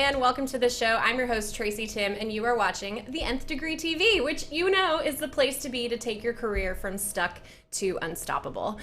and welcome to the show. I'm your host, Tracy Timm, and you are watching The Nth Degree TV, which you know is the place to be to take your career from stuck to unstoppable.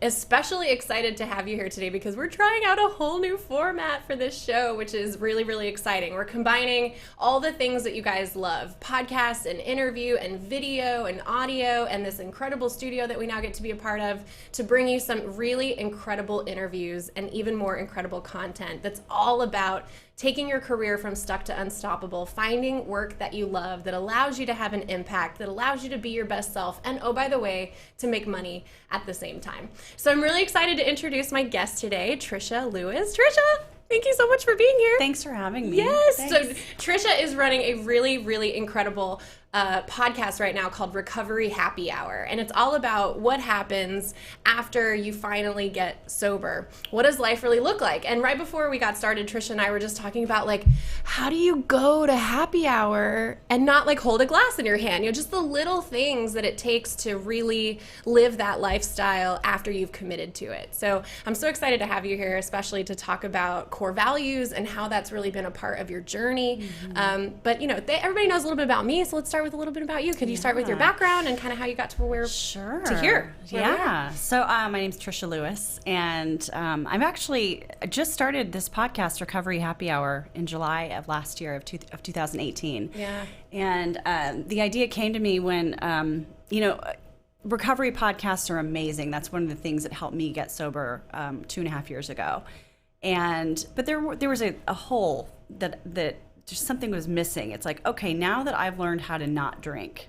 Especially excited to have you here today because we're trying out a whole new format for this show, which is really, really exciting. We're combining all the things that you guys love, podcasts and interview and video and audio and this incredible studio that we now get to be a part of to bring you some really incredible interviews and even more incredible content that's all about taking your career from stuck to unstoppable, finding work that you love that allows you to have an impact, that allows you to be your best self, and oh, by the way, to make money at the same time. So I'm really excited to introduce my guest today, Tricia Lewis. Tricia, thank you so much for being here. Thanks for having me. Yes. Thanks. So Tricia is running a really, really incredible podcast right now called Recovery Happy Hour. And it's all about what happens after you finally get sober. What does life really look like? And right before we got started, Tricia and I were just talking about, like, how do you go to happy hour and not like hold a glass in your hand? You know, just the little things that it takes to really live that lifestyle after you've committed to it. So I'm so excited to have you here, especially to talk about core values and how that's really been a part of your journey. But you know, everybody knows a little bit about me, so let's start with a little bit about you. Could you start with your background and kind of how you got to where to here? So my name's Tricia Lewis, and I've actually just started this podcast, Recovery Happy Hour, in July of last year of 2018. Yeah. And the idea came to me when recovery podcasts are amazing. That's one of the things that helped me get sober 2.5 years ago. But there was a hole that just something was missing. It's like, okay, now that I've learned how to not drink,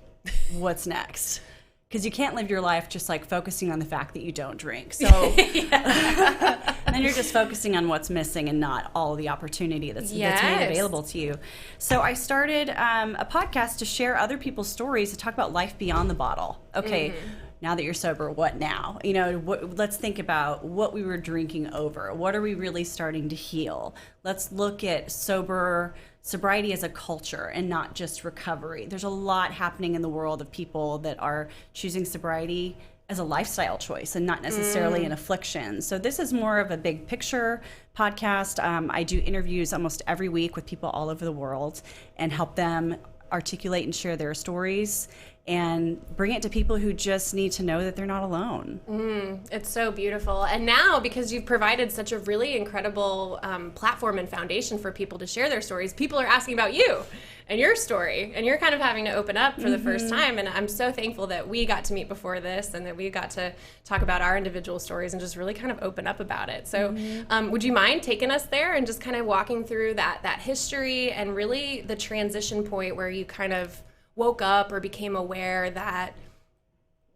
what's next? Because you can't live your life just like focusing on the fact that you don't drink. So then you're just focusing on what's missing and not all the opportunity that's made available to you. So I started a podcast to share other people's stories, to talk about life beyond the bottle. Okay. Now that you're sober, what now? You know, let's think about what we were drinking over. What are we really starting to heal? Let's look at sobriety as a culture and not just recovery. There's a lot happening in the world of people that are choosing sobriety as a lifestyle choice and not necessarily an affliction. So this is more of a big picture podcast. I do interviews almost every week with people all over the world and help them articulate and share their stories and bring it to people who just need to know that they're not alone. It's so beautiful. And now, because you've provided such a really incredible platform and foundation for people to share their stories, people are asking about you and your story, and you're kind of having to open up for the first time. And I'm so thankful that we got to meet before this and that we got to talk about our individual stories and just really kind of open up about it. So would you mind taking us there and just kind of walking through that history and really the transition point where you kind of woke up or became aware that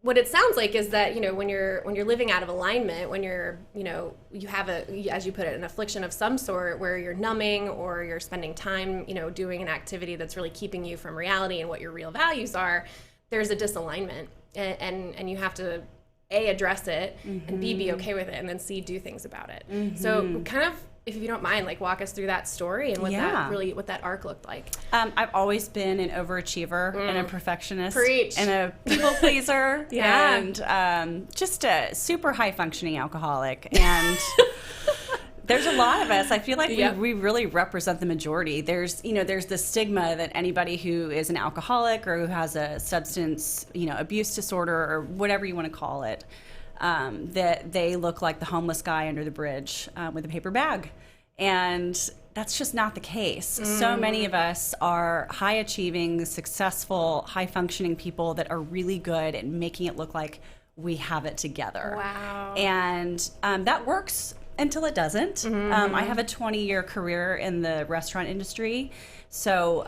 what it sounds like is that, you know, when you're living out of alignment, when you're, you know, you have as you put it, an affliction of some sort where you're numbing or you're spending time, you know, doing an activity that's really keeping you from reality and what your real values are, there's a disalignment and you have to A, address it and B, be okay with it, and then C, do things about it. So kind of, if you don't mind, like, walk us through that story and what that arc looked like. I've always been an overachiever and a perfectionist. Preach. And a people pleaser. And just a super high functioning alcoholic. And there's a lot of us. I feel like we really represent the majority. There's this stigma that anybody who is an alcoholic or who has a substance, abuse disorder or whatever you want to call it, that they look like the homeless guy under the bridge with a paper bag. And that's just not the case. So many of us are high achieving, successful, high functioning people that are really good at making it look like we have it together. Wow. And that works until it doesn't. I have a 20-year career in the restaurant industry. So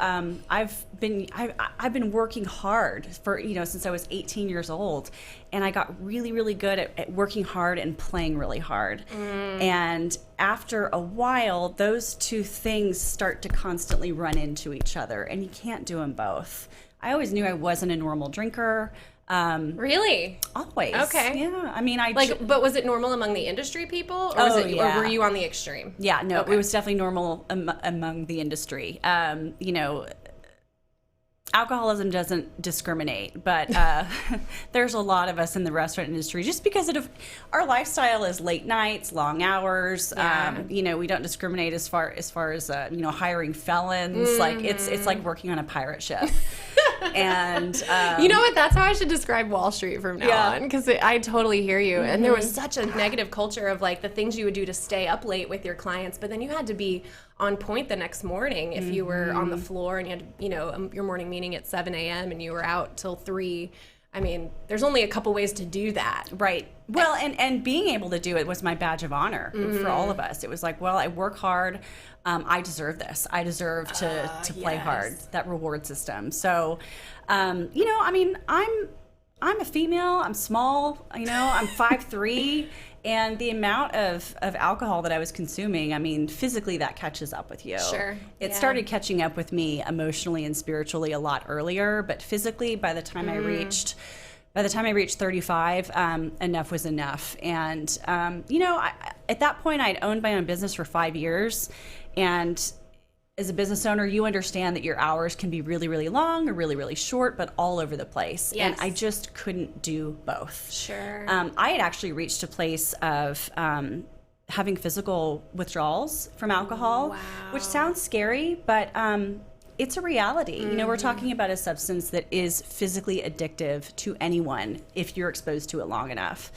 I've been working hard for, since I was 18 years old, and I got really, really good at working hard and playing really hard. And after a while, those two things start to constantly run into each other, and you can't do them both. I always knew I wasn't a normal drinker. Really? Always. Okay. Yeah. I mean, but was it normal among the industry people, or or were you on the extreme? Yeah. No, It was definitely normal among the industry. alcoholism doesn't discriminate, but there's a lot of us in the restaurant industry just because our lifestyle is late nights, long hours. Yeah. We don't discriminate as far as hiring felons. Like it's like working on a pirate ship. And you know what? That's how I should describe Wall Street from now on, because I totally hear you. And there was such a negative culture of like the things you would do to stay up late with your clients, but then you had to be on point the next morning if you were on the floor and you had your morning meeting at 7 a.m. and you were out till 3. I mean, there's only a couple ways to do that. Right. Well, and being able to do it was my badge of honor for all of us. It was like, well, I work hard. I deserve this. I deserve to play hard, that reward system. So, I'm a female. I'm small. I'm 5'3". And the amount of alcohol that I was consuming, I mean, physically that catches up with you. Sure. It started catching up with me emotionally and spiritually a lot earlier, but physically by the time I reached 35, enough was enough. And, at that point I'd owned my own business for 5 years. And as a business owner, you understand that your hours can be really, really long or really, really short, but all over the place. Yes. And I just couldn't do both. Sure. I had actually reached a place of having physical withdrawals from alcohol, which sounds scary, but it's a reality. We're talking about a substance that is physically addictive to anyone if you're exposed to it long enough.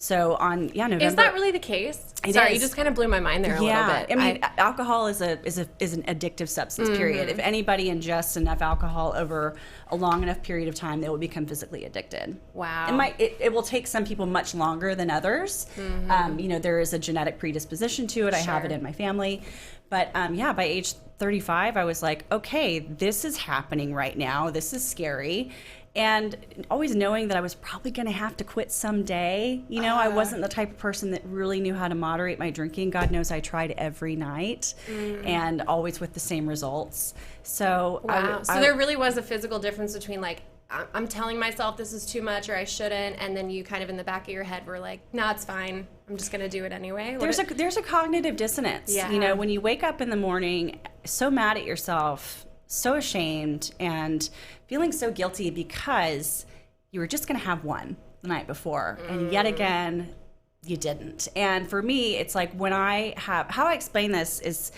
So on November. Is that really the case? Sorry, you just kind of blew my mind there a little bit. I mean, alcohol is an addictive substance. Period. If anybody ingests enough alcohol over a long enough period of time, they will become physically addicted. Wow. It will take some people much longer than others. There is a genetic predisposition to it. I have it in my family, but by age 35, I was like, okay, this is happening right now. This is scary. And always knowing that I was probably going to have to quit someday. I wasn't the type of person that really knew how to moderate my drinking. God knows I tried every night and always with the same results. So, wow. So there really was a physical difference between like, I'm telling myself this is too much or I shouldn't. And then you kind of in the back of your head were like, no, it's fine. I'm just going to do it anyway. There's a cognitive dissonance. Yeah. When you wake up in the morning so mad at yourself, so ashamed and feeling so guilty because you were just going to have one the night before and yet again you didn't. And for me, it's like how I explain this is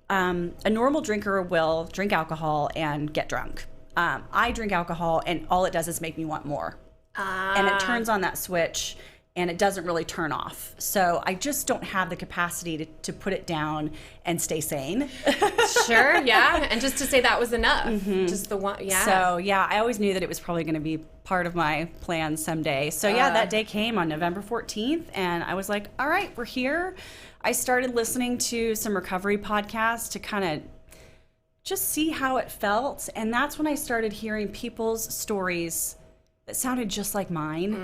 a normal drinker will drink alcohol and get drunk. I drink alcohol and all it does is make me want more. And it turns on that switch and it doesn't really turn off. So I just don't have the capacity to put it down and stay sane. Sure, yeah. And just to say that was enough. Just the one, yeah. So, I always knew that it was probably going to be part of my plan someday. So, that day came on November 14th, and I was like, all right, we're here. I started listening to some recovery podcasts to kind of just see how it felt. And that's when I started hearing people's stories that sounded just like mine.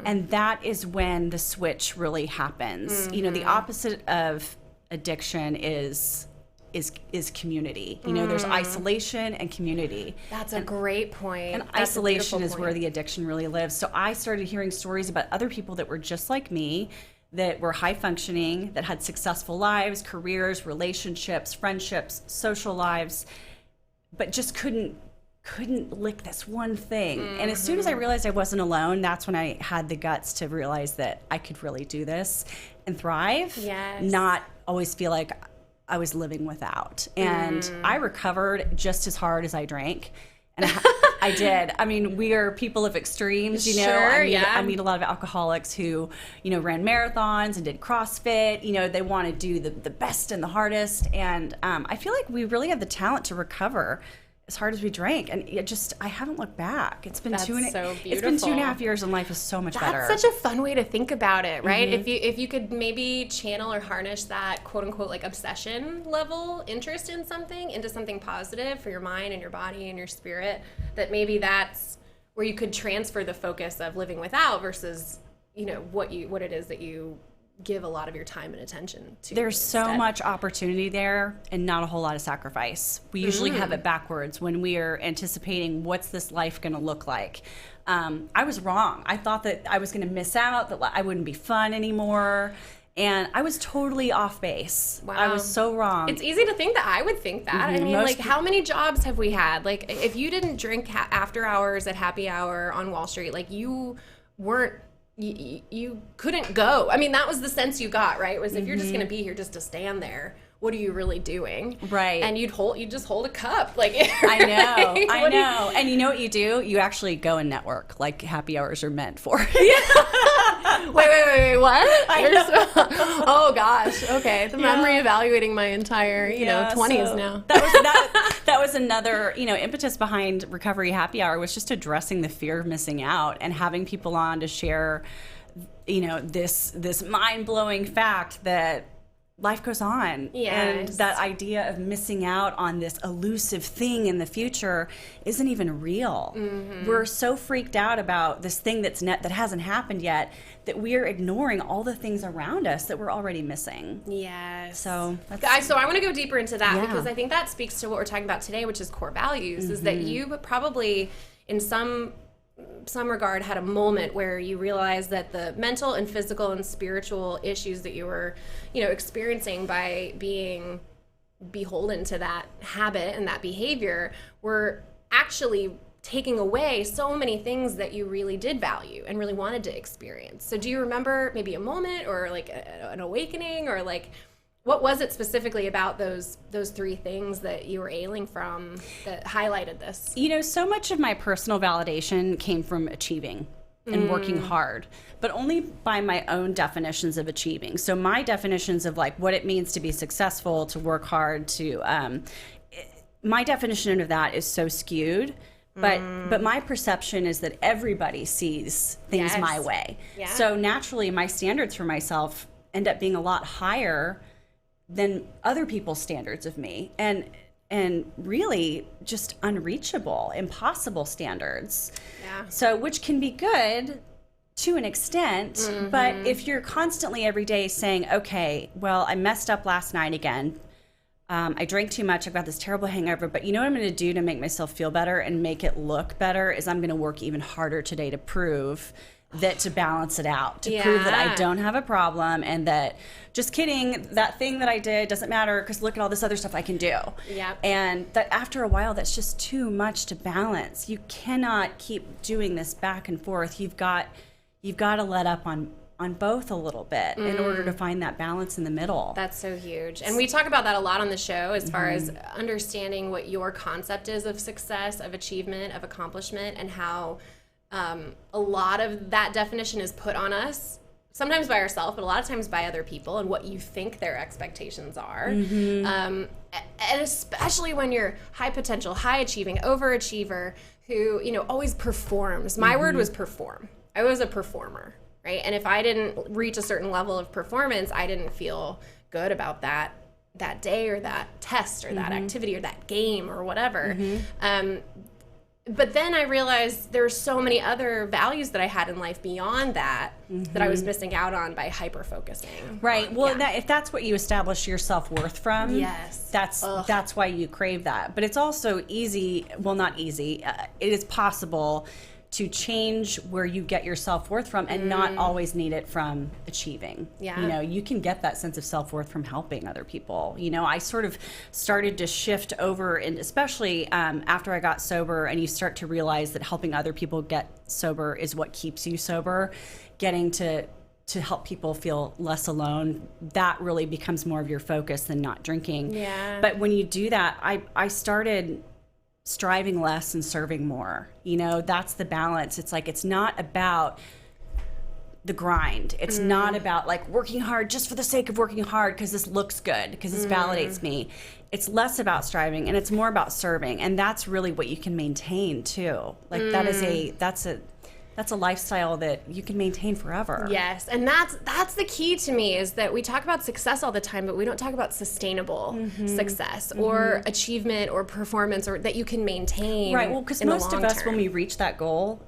And that is when the switch really happens. The opposite of addiction is community. There's isolation and community. That's a great point. And That's isolation is where the addiction really lives. So I started hearing stories about other people that were just like me, that were high functioning, that had successful lives, careers, relationships, friendships, social lives, but just couldn't lick this one thing. And as soon as I realized I wasn't alone, that's when I had the guts to realize that I could really do this and thrive, not always feel like I was living without. And I recovered just as hard as I drank. And I did. I mean, we are people of extremes, Sure, I meet a lot of alcoholics who, ran marathons and did CrossFit. They want to do the best and the hardest. And I feel like we really have the talent to recover as hard as we drank, and I haven't looked back. It's been That's so beautiful. It's been 2.5 years, and life is so much better. That's such a fun way to think about it, right? If you could maybe channel or harness that quote unquote like obsession level interest in something into something positive for your mind and your body and your spirit, that maybe that's where you could transfer the focus of living without versus what it is that you give a lot of your time and attention to. There's so much opportunity there and not a whole lot of sacrifice. We usually have it backwards when we are anticipating what's this life going to look like. I was wrong. I thought that I was going to miss out, that I wouldn't be fun anymore. And I was totally off base. Wow. I was so wrong. It's easy to think that. I would think that. I mean, like, how many jobs have we had? Like, if you didn't drink after hours at happy hour on Wall Street, like, you weren't, you couldn't go. I mean, that was the sense you got, right? Was if you're just going to be here just to stand there, what are you really doing? Right. And you just hold a cup. Like, I know. And you know what you do? You actually go and network, like happy hours are meant for. Wait, what? Oh gosh. Okay. I'm reevaluating my entire, 20s so now. That was another, impetus behind Recovery Happy Hour, was just addressing the fear of missing out and having people on to share, this mind-blowing fact that life goes on. Yes. And that idea of missing out on this elusive thing in the future isn't even real. Mm-hmm. We're so freaked out about this thing that hasn't happened yet that we're ignoring all the things around us that we're already missing. Yes. So I want to go deeper into that because I think that speaks to what we're talking about today, which is core values, is that you probably in some regard had a moment where you realized that the mental and physical and spiritual issues that you were, experiencing by being beholden to that habit and that behavior were actually taking away so many things that you really did value and really wanted to experience. So do you remember maybe a moment or like an awakening, or like what was it specifically about those three things that you were ailing from that highlighted this? So much of my personal validation came from achieving and working hard, but only by my own definitions of achieving. So my definitions of like what it means to be successful, to work hard, my definition of that is so skewed. But my perception is that everybody sees things my way. Yeah. So naturally, my standards for myself end up being a lot higher than other people's standards of me, and really just unreachable, impossible standards. Yeah. So which can be good to an extent, but if you're constantly every day saying, okay, well, I messed up last night again. I drank too much. I've got this terrible hangover. But you know what I'm going to do to make myself feel better and make it look better is I'm going to work even harder today to prove that, to balance it out, to prove that I don't have a problem and that, just kidding, that thing that I did doesn't matter because look at all this other stuff I can do. Yeah. And that after a while, that's just too much to balance. You cannot keep doing this back and forth. You've got to let up on both a little bit in order to find that balance in the middle. That's so huge. And we talk about that a lot on the show as far as understanding what your concept is of success, of achievement, of accomplishment, and how a lot of that definition is put on us, sometimes by ourselves, but a lot of times by other people, and what you think their expectations are. And especially when you're high potential, high achieving, overachiever who, always performs. My word was perform. I was a performer. Right? And if I didn't reach a certain level of performance, I didn't feel good about that day or that test or that activity or that game or whatever. But then I realized there were so many other values that I had in life beyond that that I was missing out on by hyper-focusing. Right. Well, if that's what you establish your self-worth from, yes, that's why you crave that. But it's also easy, well, not easy, it is possible to change where you get your self-worth from and not always need it from achieving. Yeah. You can get that sense of self-worth from helping other people. I sort of started to shift over, and especially after I got sober, and you start to realize that helping other people get sober is what keeps you sober, getting to help people feel less alone, that really becomes more of your focus than not drinking. Yeah. But when you do that, I started striving less and serving more. That's the balance. It's like, it's not about the grind. It's not about like working hard just for the sake of working hard because this looks good, because this validates me. It's less about striving and it's more about serving. And that's really what you can maintain too. Like that's a lifestyle that you can maintain forever. Yes, and that's the key to me, is that we talk about success all the time, but we don't talk about sustainable success or achievement or performance, or that you can maintain. Right, well, because most of us, when we reach that goal,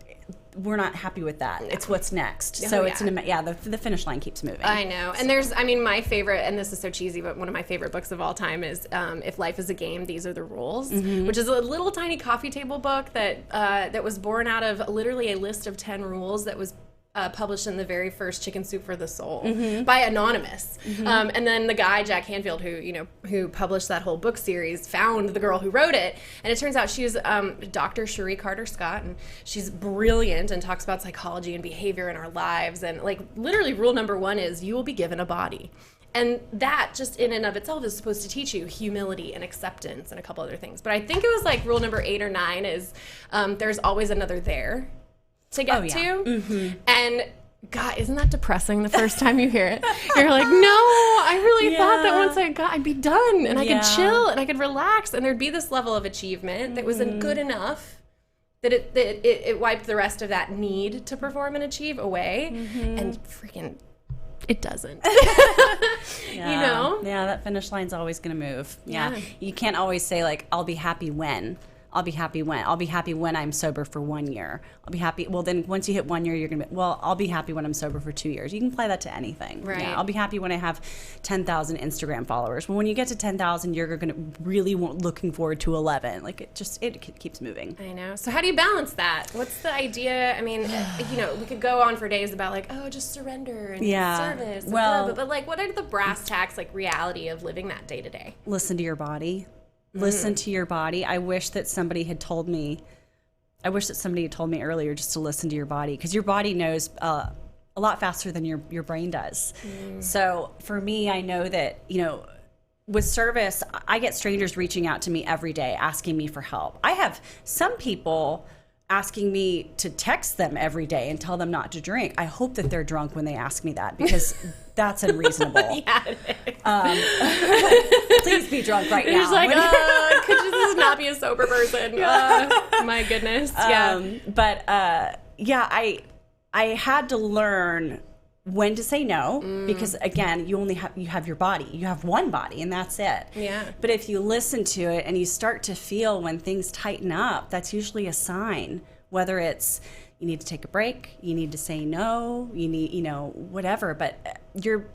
we're not happy with that. No. It's what's next. So it's the finish line keeps moving. I know. And my favorite, and this is so cheesy, but one of my favorite books of all time is If Life is a Game, These Are the Rules, which is a little tiny coffee table book that was born out of literally a list of 10 rules that was published in the very first Chicken Soup for the Soul by Anonymous. And then the guy, Jack Canfield, who published that whole book series, found the girl who wrote it. And it turns out she's Dr. Cherie Carter Scott, and she's brilliant and talks about psychology and behavior in our lives. And like literally rule number 1 is you will be given a body. And that just in and of itself is supposed to teach you humility and acceptance and a couple other things. But I think it was like rule number 8 or 9 is there's always another there to get to. And God, isn't that depressing the first time you hear it? You're like, no, I really thought that once I got, I'd be done and I could chill and I could relax and there'd be this level of achievement that wasn't good enough that it wiped the rest of that need to perform and achieve away. And freaking it doesn't. You know? Yeah, that finish line's always going to move. Yeah. You can't always say like, I'll be happy when. I'll be happy when I'm sober for 1 year. I'll be happy. Well, then once you hit 1 year, you're going to be, well, I'll be happy when I'm sober for 2 years. You can apply that to anything. Right. Yeah, I'll be happy when I have 10,000 Instagram followers. Well, when you get to 10,000, you're going to really looking forward to 11. Like it keeps moving. I know. So how do you balance that? What's the idea? I mean, we could go on for days about like, oh, just surrender and service. And but like, what are the brass tacks, like reality of living that day to day? Listen to your body. Listen to your body. I wish that somebody had told me earlier just to listen to your body, because your body knows a lot faster than your brain does. So for me, I know that, with service, I get strangers reaching out to me every day asking me for help. I have some people asking me to text them every day and tell them not to drink. I hope that they're drunk when they ask me that, because that's unreasonable. Please be drunk right now. You're just like, could you just not be a sober person? My goodness. I had to learn when to say no, because again, you have your body. You have one body and that's it. Yeah. But if you listen to it and you start to feel when things tighten up, that's usually a sign, whether it's you need to take a break, you need to say no, you need, whatever, but your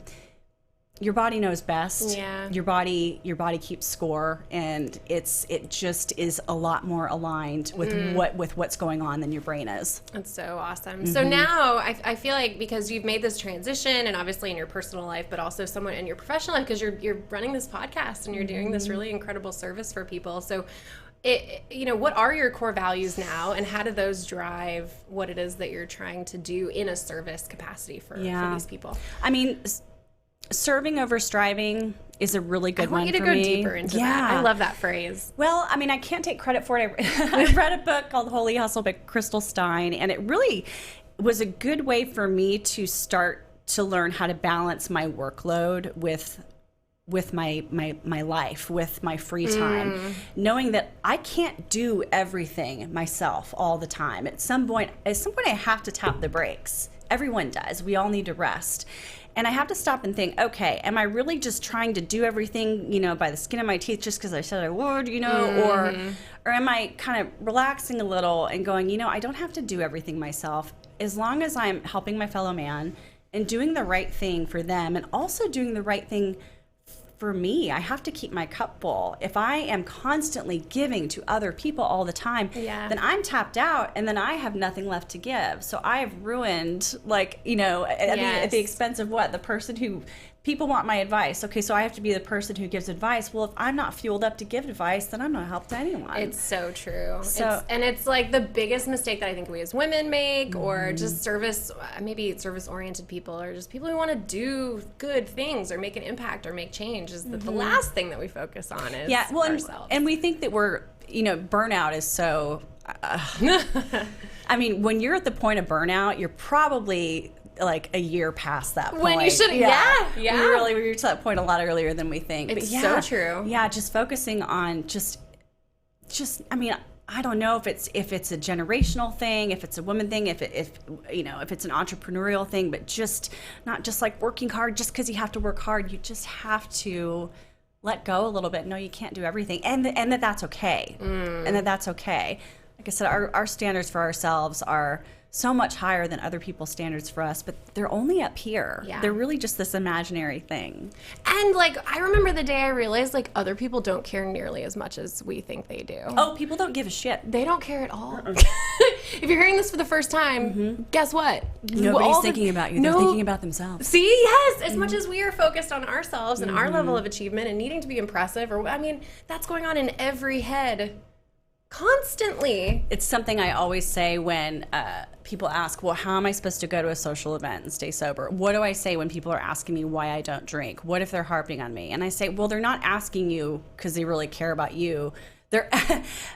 body knows best. Yeah. Your body keeps score, and it just is a lot more aligned with what's going on than your brain is. That's so awesome. So now I feel like, because you've made this transition, and obviously in your personal life, but also somewhat in your professional life, because you're running this podcast and you're doing this really incredible service for people. So what are your core values now, and how do those drive what it is that you're trying to do in a service capacity for these people? I mean, serving over striving is a really good one for me. I want you to go deeper into that. I love that phrase. Well, I mean, I can't take credit for it. I read a book called Holy Hustle by Crystal Stein, and it really was a good way for me to start to learn how to balance my workload with my life, with my free time, knowing that I can't do everything myself all the time. At some point I have to tap the brakes. Everyone does. We all need to rest. And I have to stop and think, okay, am I really just trying to do everything, by the skin of my teeth just because I said I would, or am I kind of relaxing a little and going, I don't have to do everything myself, as long as I'm helping my fellow man and doing the right thing for them, and also doing the right thing for me. I have to keep my cup full. If I am constantly giving to other people all the time, then I'm tapped out, and then I have nothing left to give. So I've ruined, at the expense of what? The person who people want my advice. Okay, so I have to be the person who gives advice. Well, if I'm not fueled up to give advice, then I'm not help to anyone. It's so true. It's like the biggest mistake that I think we as women make, or just maybe service-oriented people, or just people who want to do good things or make an impact or make change, is that the last thing that we focus on is ourselves. And we think that we're, burnout is so... I mean, when you're at the point of burnout, you're probably... like a year past that point. When you should, we reached that point a lot earlier than we think. It's so true. Yeah, just focusing on just. I mean, I don't know if it's a generational thing, if it's a woman thing, if it's an entrepreneurial thing, but just not just like working hard just because you have to work hard. You just have to let go a little bit. No, you can't do everything, and that's okay. And that's okay. Like I said, our standards for ourselves are so much higher than other people's standards for us, but they're only up here. Yeah. They're really just this imaginary thing. And I remember the day I realized other people don't care nearly as much as we think they do. Oh, people don't give a shit. They don't care at all. if you're hearing this for the first time, guess what? Nobody's thinking about you. They're thinking about themselves. See, yes, as much as we are focused on ourselves and our level of achievement and needing to be impressive, or I mean, that's going on in every head constantly. It's something I always say when people ask, well, how am I supposed to go to a social event and stay sober? What do I say when people are asking me why I don't drink? What if they're harping on me? And I say, well, they're not asking you because they really care about you. If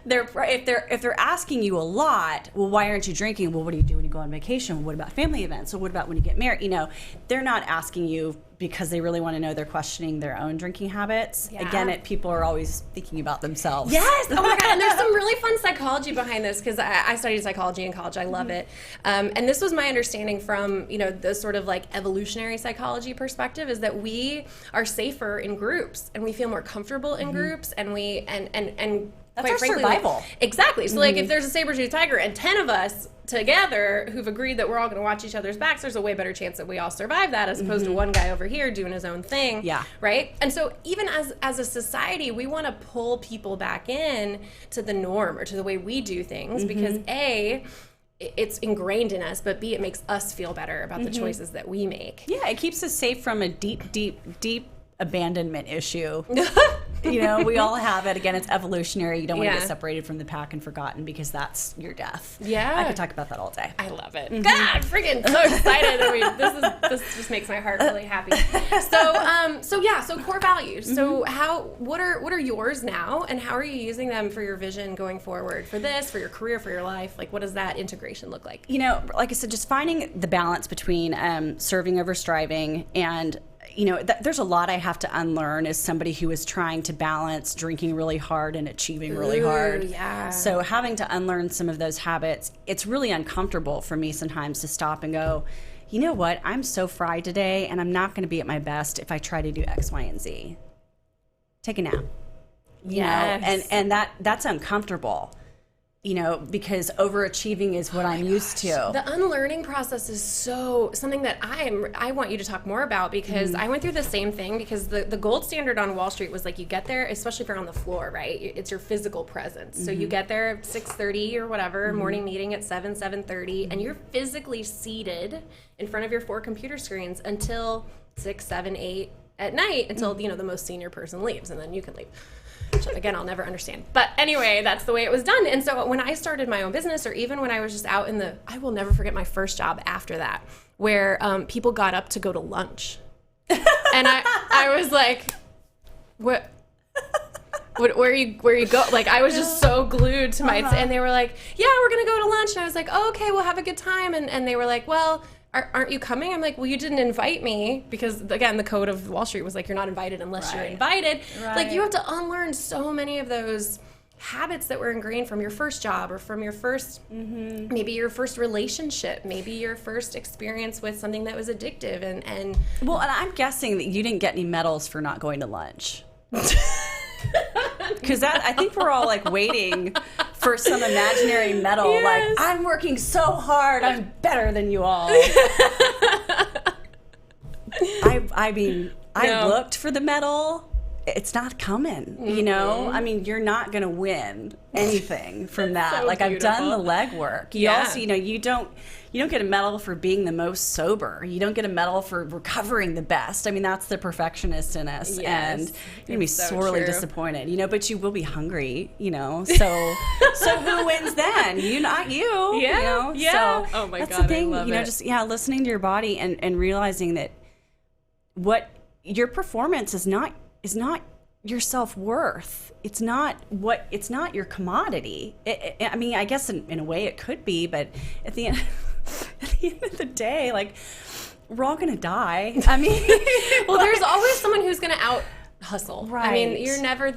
they're asking you a lot, well, why aren't you drinking? Well, what do you do when you go on vacation? Well, what about family events? So what about when you get married? You know, they're not asking you because they really want to know. They're questioning their own drinking habits. Yeah. Again, people are always thinking about themselves. Yes. Oh my God. And there's some really fun psychology behind this, because I studied psychology in college. I love it. And this was my understanding from, you know, the sort of like evolutionary psychology perspective, is that we are safer in groups and we feel more comfortable in groups, and That's quite our frankly, survival. like, exactly. So like if there's a saber-toothed tiger and 10 of us together who've agreed that we're all going to watch each other's backs, there's a way better chance that we all survive that, as opposed to one guy over here doing his own thing. Yeah. Right? And so even as a society, we want to pull people back in to the norm or to the way we do things, because A, it's ingrained in us, but B, it makes us feel better about the choices that we make. Yeah, it keeps us safe from a deep abandonment issue. You know, we all have it. Again, it's evolutionary. You don't want to get separated from the pack and forgotten, because that's your death. Yeah. I could talk about that all day. I love it. God, I'm freaking so excited. I mean, this just makes my heart really happy. So core values. So what are yours now, and how are you using them for your vision going forward, for this, for your career, for your life? Like, what does that integration look like? You know, like I said, just finding the balance between serving over striving, and you know, there's a lot I have to unlearn as somebody who is trying to balance drinking really hard and achieving really hard. Yeah. So having to unlearn some of those habits, it's really uncomfortable for me sometimes to stop and go, you know what, I'm so fried today, and I'm not going to be at my best if I try to do X, Y, and Z. Take a nap. You know, and that's uncomfortable. You know, because overachieving is what I'm used to. The unlearning process is something that I want you to talk more about, because I went through the same thing, because the gold standard on Wall Street was like, you get there, especially if you're on the floor, right? It's your physical presence. So you get there at 6:30 or whatever, morning meeting at 7:30, and you're physically seated in front of your 4 computer screens until 6, 7, 8 at night, until, you know, the most senior person leaves, and then you can leave. Which, again, I'll never understand. But anyway, that's the way it was done. And so when I started my own business, or even when I was just out I will never forget my first job after that, where people got up to go to lunch. And I was like, what, where you go? Like, I was just so glued to my, and they were like, yeah, we're going to go to lunch. And I was like, oh, okay, we'll have a good time. And they were like, well, aren't you coming? I'm like, well, you didn't invite me, because, again, the code of Wall Street was like, you're not invited unless you're invited. Right. Like, you have to unlearn so many of those habits that were ingrained from your first job, or from your first, maybe your first relationship, maybe your first experience with something that was addictive. And well, and I'm guessing that you didn't get any medals for not going to lunch. Because I think we're all like waiting for some imaginary medal. Yes. Like, I'm working so hard, I'm better than you all. I mean, I looked for the medal. It's not coming, you know? I mean, you're not going to win anything from that. So like, beautiful. I've done the legwork. You also, you know, you don't get a medal for being the most sober. You don't get a medal for recovering the best. I mean, that's the perfectionist in us. Yes, and you're going to be so sorely true. disappointed, you know, but you will be hungry, you know? So who wins then? You, not you. Yeah, You know? yeah. So Oh my that's God, the thing, I love you know, it. just, listening to your body and realizing that what your performance is not your self-worth. It's not your commodity. I mean, I guess in a way it could be, but at the end of the day, like, we're all gonna die. I mean, well, there's always someone who's going to out hustle. Right. I mean, you're never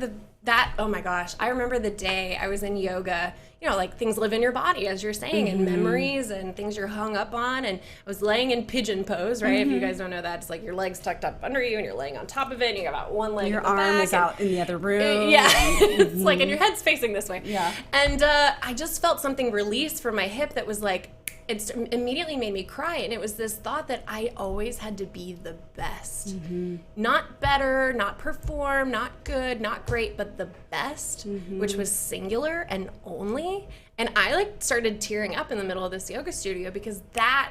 oh my gosh. I remember the day I was in yoga, you know, like, things live in your body, as you're saying, and memories and things you're hung up on. And I was laying in pigeon pose, right? If you guys don't know that, it's like your legs tucked up under you and you're laying on top of it and you got about one leg your in the arm back, is out in the other room. Yeah. It's like, and your head's facing this way. Yeah. And I just felt something release from my hip that was like, it immediately made me cry. And it was this thought that I always had to be the best. Not better, not perform, not good, not great, but the best, which was singular and only. And I like started tearing up in the middle of this yoga studio because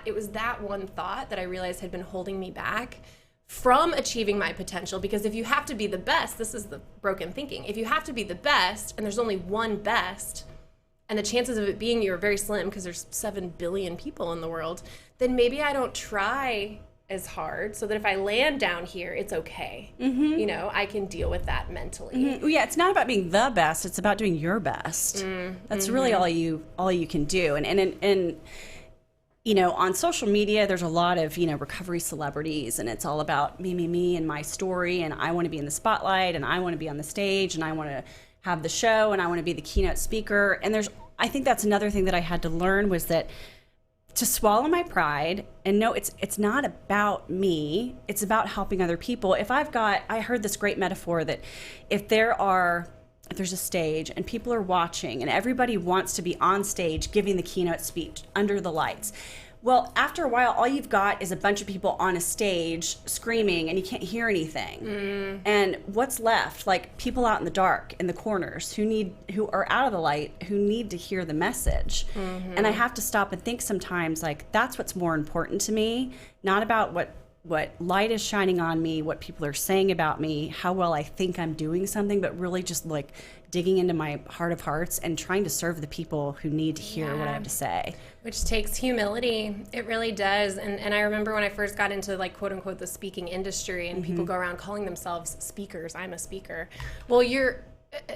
it was that one thought that I realized had been holding me back from achieving my potential. Because if you have to be the best, this is the broken thinking. If you have to be the best and there's only one best, and the chances of it being you are very slim because there's 7 billion people in the world, then maybe I don't try as hard so that if I land down here, it's okay. You know, I can deal with that mentally. Yeah, it's not about being the best. It's about doing your best. That's really all you can do. And you know, on social media, there's a lot of, you know, recovery celebrities, and it's all about me, and my story, and I want to be in the spotlight, and I want to be on the stage, and I want to have the show, and I want to be the keynote speaker. And I think that's another thing that I had to learn, was that to swallow my pride and know it's not about me, it's about helping other people. I heard this great metaphor that if there's a stage and people are watching and everybody wants to be on stage giving the keynote speech under the lights. Well, after a while, all you've got is a bunch of people on a stage screaming and you can't hear anything. And what's left? Like people out in the dark, in the corners, who are out of the light, who need to hear the message. And I have to stop and think sometimes, like, that's what's more important to me, not about what light is shining on me, what people are saying about me, how well I think I'm doing something, but really just like digging into my heart of hearts and trying to serve the people who need to hear what I have to say. Which takes humility. It really does. And I remember when I first got into, like, quote unquote, the speaking industry, and people go around calling themselves speakers. I'm a speaker. Well,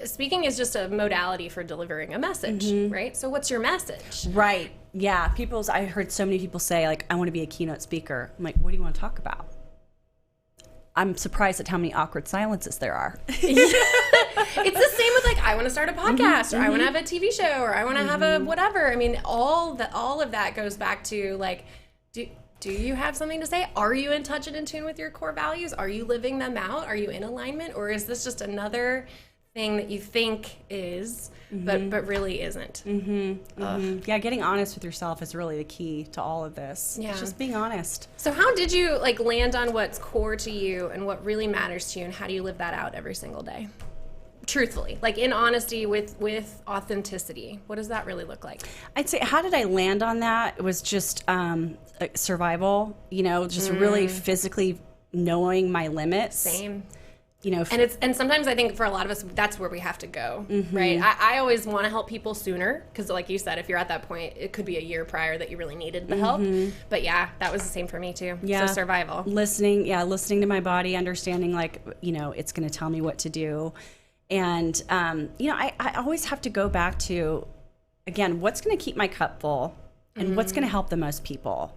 speaking is just a modality for delivering a message, right? So what's your message? Right. Yeah. I heard so many people say, like, I want to be a keynote speaker. I'm like, what do you want to talk about? I'm surprised at how many awkward silences there are. It's the same with, like, I want to start a podcast, or I want to have a TV show, or I want to have a whatever. I mean, all of that goes back to, like, do you have something to say? Are you in touch and in tune with your core values? Are you living them out? Are you in alignment? Or is this just another thing that you think is, but really isn't? Yeah, getting honest with yourself is really the key to all of this. Yeah. It's just being honest. So how did you, like, land on what's core to you and what really matters to you, and how do you live that out every single day? Truthfully, like, in honesty, with authenticity. What does that really look like? I'd say, how did I land on that? It was just survival, you know, just really physically knowing my limits. Same. You know, and sometimes I think for a lot of us, that's where we have to go, right? I always want to help people sooner, because, like you said, if you're at that point, it could be a year prior that you really needed the help. But yeah, that was the same for me too. Yeah. So survival. Listening to my body, understanding, like, you know, it's going to tell me what to do. And, you know, I always have to go back to, again, what's going to keep my cup full and what's going to help the most people.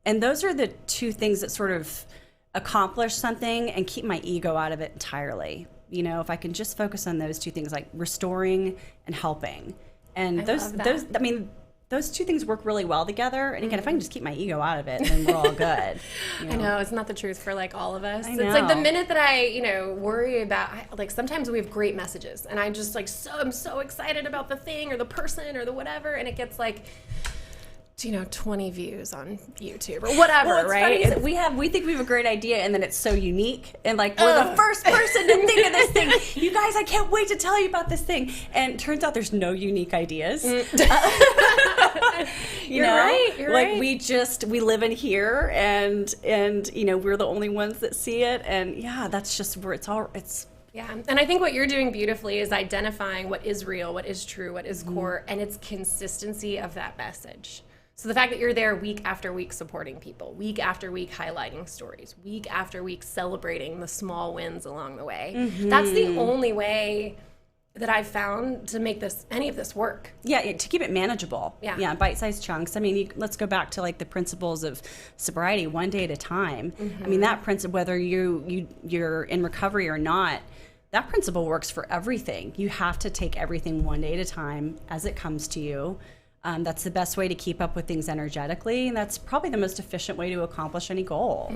And those are the two things that sort of accomplish something and keep my ego out of it entirely. You know, if I can just focus on those two things, like restoring and helping. And those two things work really well together. And again, if I can just keep my ego out of it, then we're all good. You know? I know, it's not the truth for, like, all of us. I know. It's like the minute that I, you know, worry about, like, sometimes we have great messages and I just, like, I'm so excited about the thing or the person or the whatever, and it gets, like, you know, 20 views on YouTube or whatever, well, right? We think we have a great idea, and then it's so unique, and, like, we're the first person to think of this thing. You guys, I can't wait to tell you about this thing. And it turns out there's no unique ideas. You're right. We live in here, and you know, we're the only ones that see it, and yeah, that's just where it's. Yeah, and I think what you're doing beautifully is identifying what is real, what is true, what is core, and it's consistency of that message. So the fact that you're there week after week supporting people, week after week highlighting stories, week after week celebrating the small wins along the way, that's the only way that I've found to make any of this work. Yeah, to keep it manageable. Yeah, bite-sized chunks. I mean, let's go back to, like, the principles of sobriety, one day at a time. I mean, that principle, whether you're in recovery or not, that principle works for everything. You have to take everything one day at a time as it comes to you. That's the best way to keep up with things energetically, and that's probably the most efficient way to accomplish any goal.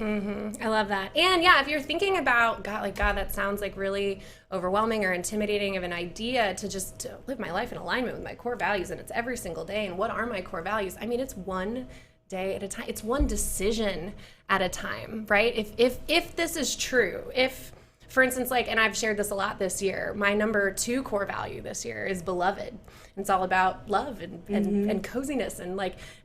I love that. And yeah, if you're thinking about, God, that sounds like really overwhelming or intimidating of an idea to just live my life in alignment with my core values, and it's every single day, and what are my core values? I mean, it's one day at a time. It's one decision at a time, right? If this is true, if, for instance, like, and I've shared this a lot this year, my number 2 core value this year is beloved. It's all about love and coziness and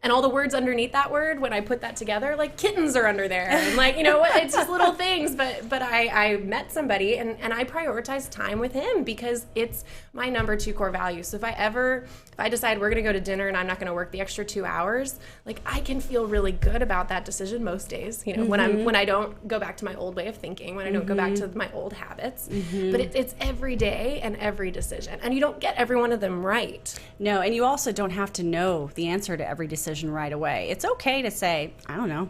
all the words underneath that word. When I put that together, like kittens are under there, and it's just little things. But I met somebody and I prioritized time with him because it's my number 2 core value. So if I decide we're gonna go to dinner and I'm not gonna work the extra 2 hours, like I can feel really good about that decision most days. When I don't go back to my old way of thinking, when I don't go back to my old habits. But it's every day and every decision, and you don't get every one of them right. No, and you also don't have to know the answer to every decision right away. It's okay to say, I don't know,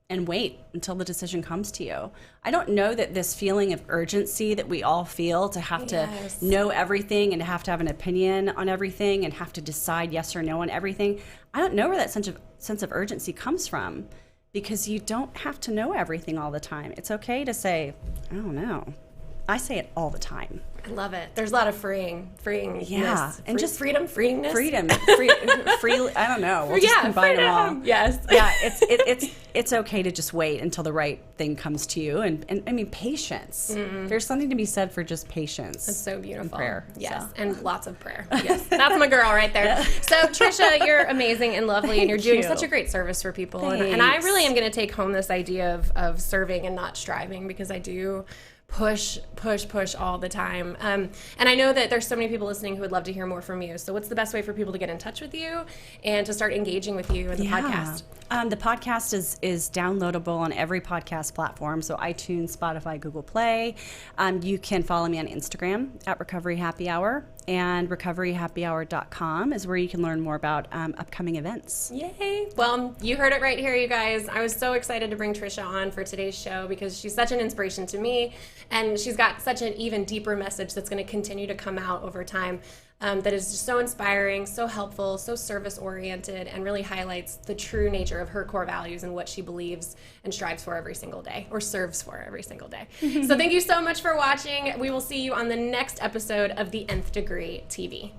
and wait until the decision comes to you. I don't know that this feeling of urgency that we all feel to have to know everything and to have an opinion on everything and have to decide yes or no on everything. I don't know where that sense of urgency comes from, because you don't have to know everything all the time. It's okay to say, I don't know. I say it all the time. I love it. There's a lot of freeing. Yeah. And just freedom. Free, I don't know. We'll just combine them all. Yes. Yeah, it's okay to just wait until the right thing comes to you. And I mean, patience. There's something to be said for just patience. That's so beautiful. And prayer. Yes. So. And lots of prayer. Yes. That's my girl right there. So Tricia, you're amazing and lovely, and you're doing such a great service for people. And I really am going to take home this idea of serving and not striving, because I do push all the time. And I know that there's so many people listening who would love to hear more from you. So what's the best way for people to get in touch with you and to start engaging with you in the podcast? The podcast is downloadable on every podcast platform, so iTunes, Spotify, Google Play. You can follow me on Instagram at Recovery Happy Hour, and recoveryhappyhour.com is where you can learn more about upcoming events. Yay! Well, you heard it right here, you guys. I was so excited to bring Tricia on for today's show because she's such an inspiration to me, and she's got such an even deeper message that's going to continue to come out over time. That is just so inspiring, so helpful, so service-oriented, and really highlights the true nature of her core values and what she believes and strives for every single day, or serves for every single day. So thank you so much for watching. We will see you on the next episode of The Nth Degree TV.